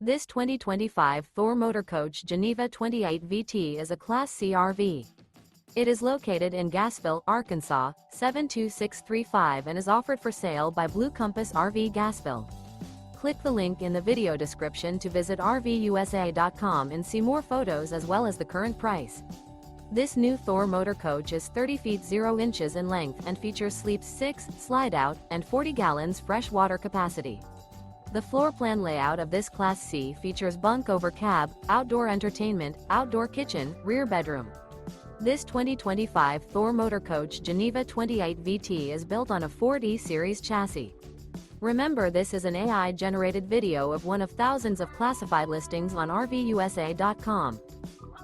This 2025 Thor Motor Coach Geneva 28 VT is a Class C RV. It is located in Gassville, Arkansas, 72635 and is offered for sale by Blue Compass RV Gassville. Click the link in the video description to visit RVUSA.com and see more photos as well as the current price. This new Thor Motor Coach is 30 feet 0 inches in length and features sleeps 6, slide-out, and 40 gallons fresh water capacity. The floor plan layout of this Class C features bunk over cab, outdoor entertainment, outdoor kitchen, rear bedroom. This 2025 Thor Motor Coach Geneva 28 VT is built on a Ford E-Series chassis. Remember, this is an AI-generated video of one of thousands of classified listings on RVUSA.com.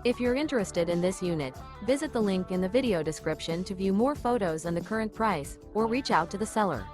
If you're interested in this unit, visit the link in the video description to view more photos and the current price, or reach out to the seller.